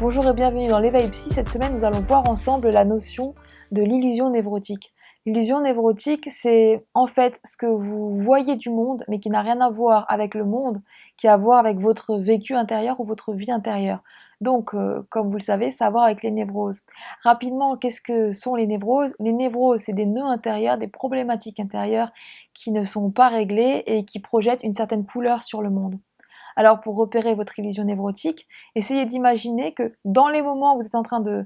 Bonjour et bienvenue dans l'éveil psy. Cette semaine, nous allons voir ensemble la notion de l'illusion névrotique. L'illusion névrotique, c'est en fait ce que vous voyez du monde, mais qui n'a rien à voir avec le monde, qui a à voir avec votre vécu intérieur ou votre vie intérieure. Donc, comme vous le savez, ça a à voir avec les névroses. Rapidement, qu'est-ce que sont les névroses? Les névroses, c'est des nœuds intérieurs, des problématiques intérieures qui ne sont pas réglées et qui projettent une certaine couleur sur le monde. Alors pour repérer votre illusion névrotique, essayez d'imaginer que dans les moments où vous êtes en train de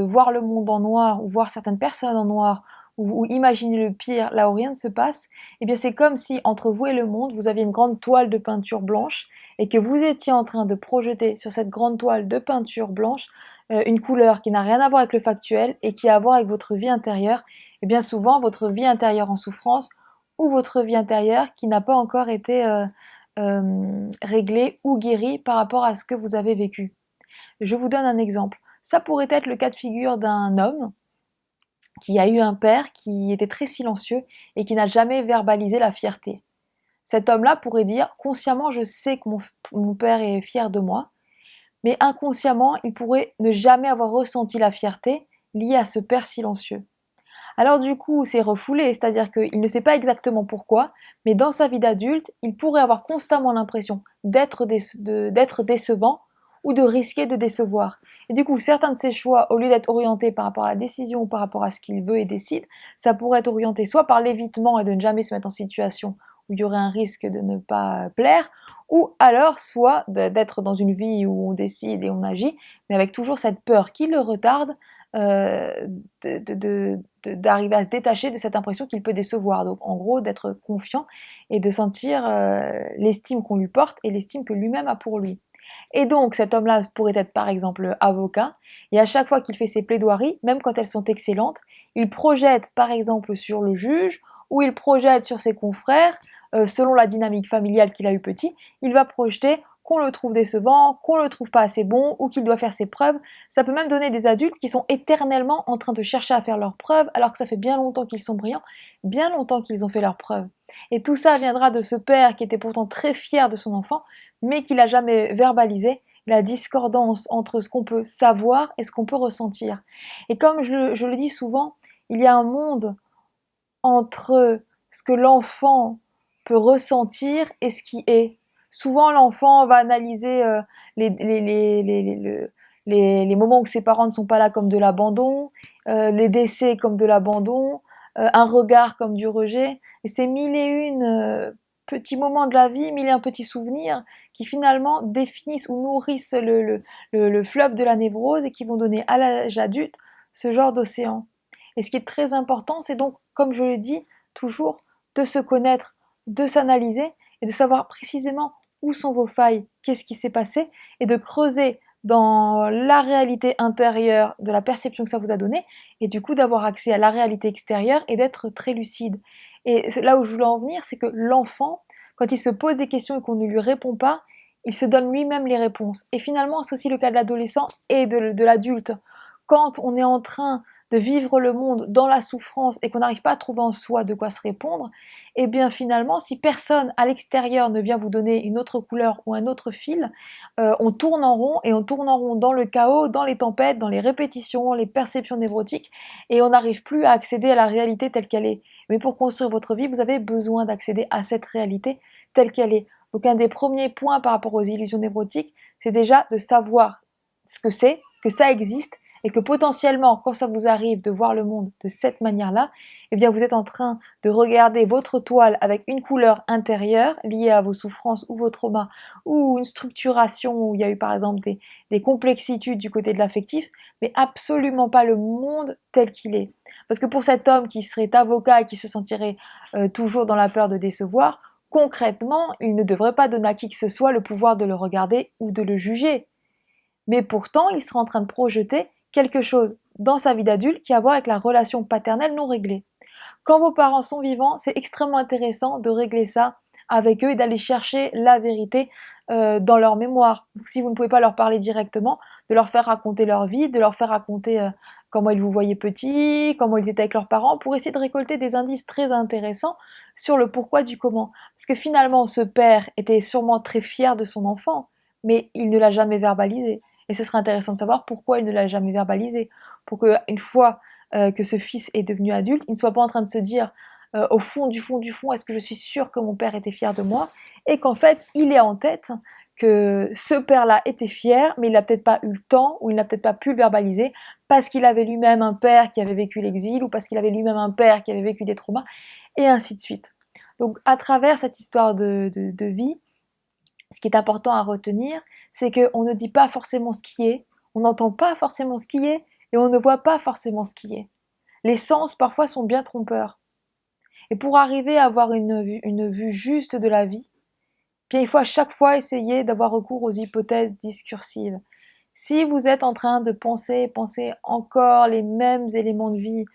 voir le monde en noir ou voir certaines personnes en noir ou imaginer le pire là où rien ne se passe, eh bien c'est comme si entre vous et le monde, vous aviez une grande toile de peinture blanche et que vous étiez en train de projeter sur cette grande toile de peinture blanche une couleur qui n'a rien à voir avec le factuel et qui a à voir avec votre vie intérieure, et bien souvent votre vie intérieure en souffrance ou votre vie intérieure qui n'a pas encore été réglé ou guéri par rapport à ce que vous avez vécu. Je vous donne un exemple. Ça pourrait être le cas de figure d'un homme qui a eu un père qui était très silencieux et qui n'a jamais verbalisé la fierté. Cet homme-là pourrait dire consciemment je sais que mon père est fier de moi, mais inconsciemment il pourrait ne jamais avoir ressenti la fierté liée à ce père silencieux. Alors du coup, c'est refoulé, c'est-à-dire qu'il ne sait pas exactement pourquoi, mais dans sa vie d'adulte, il pourrait avoir constamment l'impression d'être décevant ou de risquer de décevoir. Et du coup, certains de ses choix, au lieu d'être orientés par rapport à la décision ou par rapport à ce qu'il veut et décide, ça pourrait être orienté soit par l'évitement et de ne jamais se mettre en situation où il y aurait un risque de ne pas plaire, ou alors soit d'être dans une vie où on décide et on agit, mais avec toujours cette peur qui le retarde euh, d'arriver à se détacher de cette impression qu'il peut décevoir. Donc en gros, d'être confiant et de sentir l'estime qu'on lui porte et l'estime que lui-même a pour lui. Et donc cet homme-là pourrait être par exemple avocat, et à chaque fois qu'il fait ses plaidoiries, même quand elles sont excellentes, il projette par exemple sur le juge, ou il projette sur ses confrères, selon la dynamique familiale qu'il a eu petit, il va projeter qu'on le trouve décevant, qu'on le trouve pas assez bon, ou qu'il doit faire ses preuves. Ça peut même donner des adultes qui sont éternellement en train de chercher à faire leurs preuves, alors que ça fait bien longtemps qu'ils sont brillants, bien longtemps qu'ils ont fait leurs preuves. Et tout ça viendra de ce père qui était pourtant très fier de son enfant, mais qui l'a jamais verbalisé, la discordance entre ce qu'on peut savoir et ce qu'on peut ressentir. Et comme je le dis souvent, il y a un monde entre ce que l'enfant peut ressentir et ce qui est. Souvent, l'enfant va analyser les, les, les, les, le- les moments où ses parents ne sont pas là comme de l'abandon, les décès comme de l'abandon, un regard comme du rejet. Et c'est mille et une petits moments de la vie, mille et un petits souvenirs qui finalement définissent ou nourrissent le fleuve de la névrose et qui vont donner à l'âge adulte ce genre d'océan. Et ce qui est très important, c'est donc, comme je le dis, toujours de se connaître, de s'analyser et de savoir précisément où sont vos failles, qu'est-ce qui s'est passé, et de creuser dans la réalité intérieure de la perception que ça vous a donné, et du coup d'avoir accès à la réalité extérieure et d'être très lucide. Et là où je voulais en venir, c'est que l'enfant, quand il se pose des questions et qu'on ne lui répond pas, il se donne lui-même les réponses. Et finalement, c'est aussi le cas de l'adolescent et de l'adulte. Quand on est en train de vivre le monde dans la souffrance et qu'on n'arrive pas à trouver en soi de quoi se répondre, et bien finalement, si personne à l'extérieur ne vient vous donner une autre couleur ou un autre fil, on tourne en rond et on tourne en rond dans le chaos, dans les tempêtes, dans les répétitions, les perceptions névrotiques, et on n'arrive plus à accéder à la réalité telle qu'elle est. Mais pour construire votre vie, vous avez besoin d'accéder à cette réalité telle qu'elle est. Donc un des premiers points par rapport aux illusions névrotiques, c'est déjà de savoir ce que c'est, que ça existe, et que potentiellement, quand ça vous arrive de voir le monde de cette manière-là, eh bien vous êtes en train de regarder votre toile avec une couleur intérieure liée à vos souffrances ou vos traumas, ou une structuration où il y a eu par exemple des complexitudes du côté de l'affectif, mais absolument pas le monde tel qu'il est. Parce que pour cet homme qui serait avocat et qui se sentirait toujours dans la peur de décevoir, concrètement, il ne devrait pas donner à qui que ce soit le pouvoir de le regarder ou de le juger. Mais pourtant, il sera en train de projeter quelque chose dans sa vie d'adulte qui a à voir avec la relation paternelle non réglée. Quand vos parents sont vivants, c'est extrêmement intéressant de régler ça avec eux et d'aller chercher la vérité dans leur mémoire. Donc, si vous ne pouvez pas leur parler directement, de leur faire raconter leur vie, de leur faire raconter comment ils vous voyaient petits, comment ils étaient avec leurs parents, pour essayer de récolter des indices très intéressants sur le pourquoi du comment. Parce que finalement, ce père était sûrement très fier de son enfant, mais il ne l'a jamais verbalisé. Et ce serait intéressant de savoir pourquoi il ne l'a jamais verbalisé. Pour qu'une fois que ce fils est devenu adulte, il ne soit pas en train de se dire au fond du fond du fond, est-ce que je suis sûre que mon père était fier de moi? Et qu'en fait, il ait en tête que ce père-là était fier, mais il n'a peut-être pas eu le temps, ou il n'a peut-être pas pu le verbaliser, parce qu'il avait lui-même un père qui avait vécu l'exil, ou parce qu'il avait lui-même un père qui avait vécu des traumas, et ainsi de suite. Donc à travers cette histoire de vie, ce qui est important à retenir, c'est qu'on ne dit pas forcément ce qui est, on n'entend pas forcément ce qui est, et on ne voit pas forcément ce qui est. Les sens parfois sont bien trompeurs. Et pour arriver à avoir une vue juste de la vie, bien il faut à chaque fois essayer d'avoir recours aux hypothèses discursives. Si vous êtes en train de penser encore les mêmes éléments de vie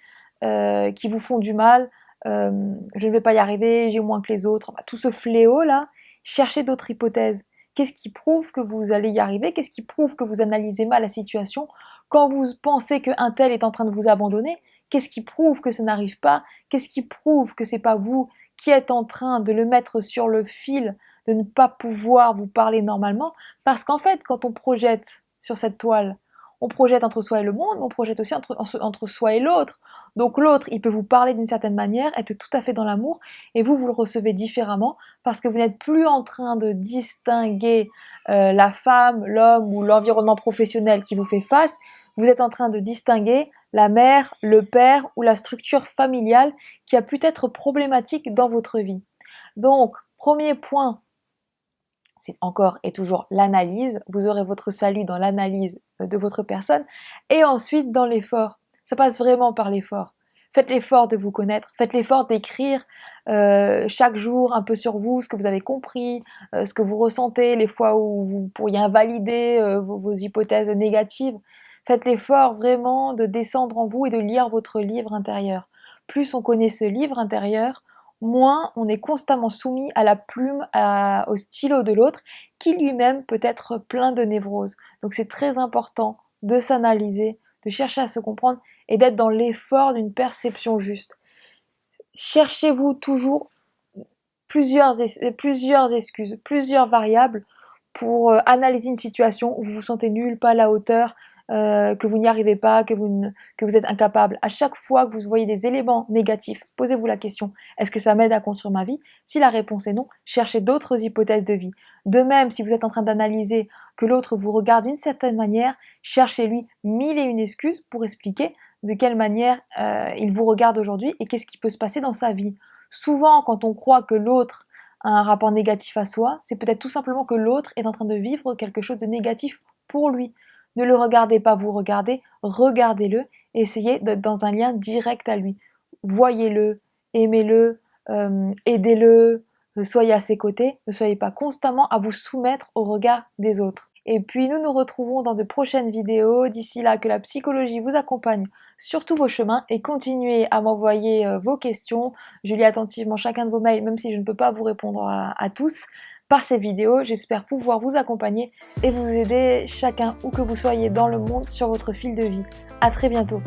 qui vous font du mal, je ne vais pas y arriver, j'ai moins que les autres, tout ce fléau-là, cherchez d'autres hypothèses. Qu'est-ce qui prouve que vous allez y arriver? Qu'est-ce qui prouve que vous analysez mal la situation? Quand vous pensez qu'un tel est en train de vous abandonner, qu'est-ce qui prouve que ça n'arrive pas? Qu'est-ce qui prouve que c'est pas vous qui êtes en train de le mettre sur le fil, de ne pas pouvoir vous parler normalement? Parce qu'en fait, quand on projette sur cette toile, on projette entre soi et le monde, mais on projette aussi entre soi et l'autre. Donc l'autre, il peut vous parler d'une certaine manière, être tout à fait dans l'amour, et vous, vous le recevez différemment, parce que vous n'êtes plus en train de distinguer la femme, l'homme ou l'environnement professionnel qui vous fait face, vous êtes en train de distinguer la mère, le père ou la structure familiale qui a pu être problématique dans votre vie. Donc, premier point, c'est encore et toujours l'analyse. Vous aurez votre salut dans l'analyse de votre personne et ensuite dans l'effort. Ça passe vraiment par l'effort. Faites l'effort de vous connaître, faites l'effort d'écrire chaque jour un peu sur vous, ce que vous avez compris, ce que vous ressentez, les fois où vous pourriez invalider vos hypothèses négatives. Faites l'effort vraiment de descendre en vous et de lire votre livre intérieur. Plus on connaît ce livre intérieur, moins on est constamment soumis à la plume, au stylo de l'autre, qui lui-même peut être plein de névroses. Donc c'est très important de s'analyser, de chercher à se comprendre et d'être dans l'effort d'une perception juste. Cherchez-vous toujours plusieurs excuses, plusieurs variables pour analyser une situation où vous vous sentez nul, pas à la hauteur, que vous n'y arrivez pas, que vous êtes incapable. À chaque fois que vous voyez des éléments négatifs, posez-vous la question, est-ce que ça m'aide à construire ma vie? Si la réponse est non, cherchez d'autres hypothèses de vie. De même, si vous êtes en train d'analyser que l'autre vous regarde d'une certaine manière, cherchez-lui mille et une excuses pour expliquer de quelle manière il vous regarde aujourd'hui et qu'est-ce qui peut se passer dans sa vie. Souvent, quand on croit que l'autre a un rapport négatif à soi, c'est peut-être tout simplement que l'autre est en train de vivre quelque chose de négatif pour lui. Ne le regardez pas vous regarder, regardez-le et essayez d'être dans un lien direct à lui. Voyez-le, aimez-le, aidez-le, soyez à ses côtés, ne soyez pas constamment à vous soumettre au regard des autres. Et puis nous nous retrouvons dans de prochaines vidéos. D'ici là, que la psychologie vous accompagne sur tous vos chemins et continuez à m'envoyer vos questions. Je lis attentivement chacun de vos mails, même si je ne peux pas vous répondre à tous par ces vidéos. J'espère pouvoir vous accompagner et vous aider chacun où que vous soyez dans le monde sur votre fil de vie. À très bientôt.